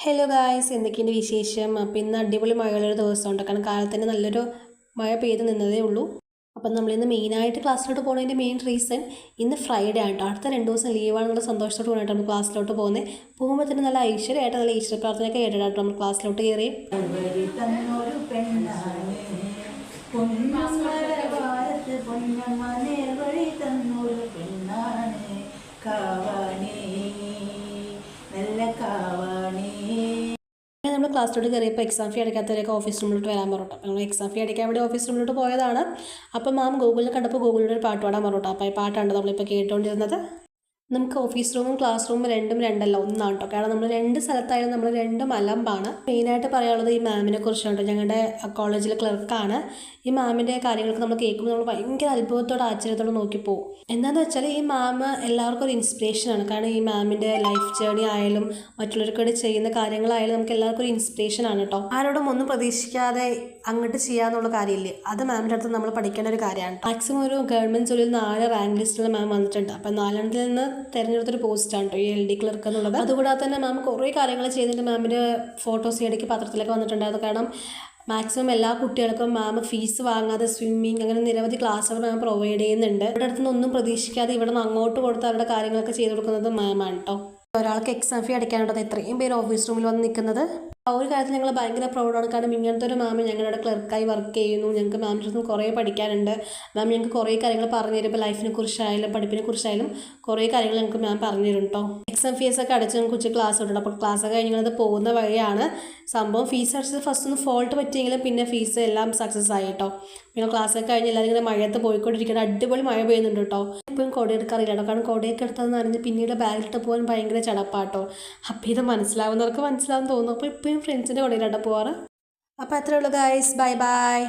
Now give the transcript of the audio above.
Hello guys, എന്തൊക്കെയുണ്ട് വിശേഷം? അപ്പോൾ ഇന്ന് അടിപൊളി മഴയുള്ളൊരു ദിവസമുണ്ട്. കാരണം കാലത്ത് നല്ലൊരു മഴ പെയ്ത് നിന്നതേ ഉള്ളൂ. അപ്പം നമ്മളിന്ന് മെയിനായിട്ട് ക്ലാസ്സിലോട്ട് പോകുന്നതിൻ്റെ മെയിൻ റീസൺ ഇന്ന് ഫ്രൈഡേ ആണ് കേട്ടോ. അടുത്ത 2 ദിവസം ലീവാണെന്നുള്ള സന്തോഷത്തോട് കൂടിയിട്ട് നമ്മൾ ക്ലാസ്സിലോട്ട് പോകുന്നത്. പോകുമ്പോൾ തന്നെ നല്ല ഐശ്വര്യമായിട്ട് നല്ല ഈശ്വര പ്രാർത്ഥനയൊക്കെ കേട്ടിട്ടാണ് നമ്മൾ ക്ലാസ്സിലോട്ട് കയറി. നമ്മൾ ക്ലാസ്സിലോട്ട് കയറിയപ്പോൾ എക്സാം ഫീ അടയ്ക്കാത്തവരൊക്കെ ഓഫീസ് റൂമിലോട്ട് വരാൻ പറഞ്ഞു. അപ്പോൾ നമ്മൾ എക്സാം ഫീ അടയ്ക്കാൻ വേണ്ടി ഓഫീസ് റൂമിലോട്ട് പോയതാണ്. അപ്പോൾ മാം ഗൂഗിളിൽ കണ്ടപ്പോൾ ഗൂഗിളിൽ ഒരു പാട്ട് പാടാൻ പറഞ്ഞു. അപ്പോൾ ഈ പാട്ടാണ് നമ്മളിപ്പോൾ കേട്ടുകൊണ്ടിരുന്നത്. നമുക്ക് ഓഫീസ് റൂമും ക്ലാസ് റൂമും രണ്ടും രണ്ടല്ല ഒന്നാണ് കേട്ടോ. കാരണം നമ്മൾ 2 സ്ഥലത്തായാലും നമ്മൾ 2 മലമ്പാണ്. മെയിനായിട്ട് പറയാനുള്ളത് ഈ മാമിനെ കുറിച്ചാണ്. ഞങ്ങളുടെ കോളേജിലെ ക്ലർക്കാണ്. ഈ മാമിൻ്റെ കാര്യങ്ങളൊക്കെ നമ്മൾ കേൾക്കുമ്പോൾ നമ്മൾ ഭയങ്കര അത്ഭുതത്തോടെ ആശ്ചര്യത്തോടെ നോക്കിപ്പോവും. എന്താണെന്ന് വെച്ചാൽ ഈ മാം എല്ലാവർക്കും ഒരു ഇൻസ്പിറേഷനാണ്. കാരണം ഈ മാമിൻ്റെ ലൈഫ് ജേർണി ആയാലും മറ്റുള്ളവർക്കൂടെ ചെയ്യുന്ന കാര്യങ്ങളായാലും നമുക്ക് എല്ലാവർക്കും ഒരു ഇൻസ്പിറേഷനാണ് കേട്ടോ. ആരോടും ഒന്നും പ്രതീക്ഷിക്കാതെ അങ്ങോട്ട് ചെയ്യാന്നുള്ള കാര്യമില്ലേ, അത് മാമിൻ്റെ അടുത്ത് നമ്മൾ പഠിക്കേണ്ട ഒരു കാര്യമാണ്. മാക്സിമം ഒരു ഗവൺമെൻറ് ജോലിയിൽ 4 റാങ്ക് ലിസ്റ്റിൽ മാം വന്നിട്ടുണ്ട്. അപ്പം 4 നിന്ന് തിരഞ്ഞെടുത്തൊരു പോസ്റ്റാണ് കേട്ടോ ഈ LD ക്ലർക്ക് എന്നുള്ളത്. അതുകൂടാതെ തന്നെ മാം കുറേ കാര്യങ്ങൾ ചെയ്തിട്ട് മാമിൻ്റെ ഫോട്ടോസ് ഇടയ്ക്ക് പത്രത്തിലൊക്കെ വന്നിട്ടുണ്ടായിരുന്നു. കാരണം മാക്സിമം എല്ലാ കുട്ടികൾക്കും മാം ഫീസ് വാങ്ങാതെ സ്വിമ്മിങ് അങ്ങനെ നിരവധി ക്ലാസ്സുകൾ മാം പ്രൊവൈഡ് ചെയ്യുന്നുണ്ട്. ഇവിടെ അടുത്തുനിന്ന് ഒന്നും പ്രതീക്ഷിക്കാതെ ഇവിടെ നിന്ന് അങ്ങോട്ട് കൊടുത്ത് അവരുടെ കാര്യങ്ങളൊക്കെ ചെയ്ത് കൊടുക്കുന്നത് മാമാണ് കേട്ടോ. ഒരാൾക്ക് എക്സാം ഫീ അടയ്ക്കാനുള്ളത് ഇത്രയും പേര് ഓഫീസ് റൂമിൽ വന്ന് നിൽക്കുന്നത്. ആ ഒരു കാര്യത്തിൽ ഞങ്ങൾ ഭയങ്കര പ്രൗഡാണ്. കാരണം ഇങ്ങനത്തെ ഒരു മാം ഞങ്ങളുടെ ക്ലർക്കായി വർക്ക് ചെയ്യുന്നു. ഞങ്ങൾക്ക് മാമിൻ്റെ അടുത്ത് കുറേ പഠിക്കാനുണ്ട്. മാം ഞങ്ങൾക്ക് കുറേ കാര്യങ്ങൾ പറഞ്ഞു തരുമ്പോൾ ലൈഫിനെ കുറിച്ചായാലും പഠിപ്പിനെ കുറിച്ചായാലും കുറേ കാര്യങ്ങൾ ഞങ്ങൾക്ക് മാം പറഞ്ഞു തരും കേട്ടോ. എക്സാം ഫീസൊക്കെ അടച്ച് ഞങ്ങൾക്ക് ഉച്ച ക്ലാസ് ഉണ്ട്. അപ്പോൾ ക്ലാസ് കഴിഞ്ഞത് പോകുന്ന വഴിയാണ് സംഭവം. ഫീസ് അടച്ചത് ഫസ്റ്റ് ഒന്ന് ഫോൾട്ട് പറ്റിയെങ്കിലും പിന്നെ ഫീസ് എല്ലാം സക്സസ് ആയി കേട്ടോ. പിന്നെ ക്ലാസ്സൊക്കെ കഴിഞ്ഞ് എല്ലാവരും ഇങ്ങനെ മഴയത്ത് പോയിക്കൊണ്ടിരിക്കണം. അടിപൊളി മഴ പെയ്യുന്നുണ്ട് കേട്ടോ. ഇപ്പം കൊട എടുക്കാറില്ല കേട്ടോ. കാരണം കൊടയൊക്കെ എടുത്തതെന്ന് അറിഞ്ഞ് പിന്നീട് ബാഗിലിട്ട് പോകാൻ ഭയങ്കര ചടപ്പാട്ടോ. അപ്പോൾ ഇത് മനസ്സിലാവുന്നവർക്ക് മനസ്സിലാവും തോന്നുന്നു. അപ്പോൾ ഇപ്പോഴും ഫ്രണ്ട്സിൻ്റെ കൊടയിലാട്ടോ പോവാറ്. അപ്പോൾ അത്രേ ഉള്ളൂ ഗൈസ്, ബൈ ബൈ.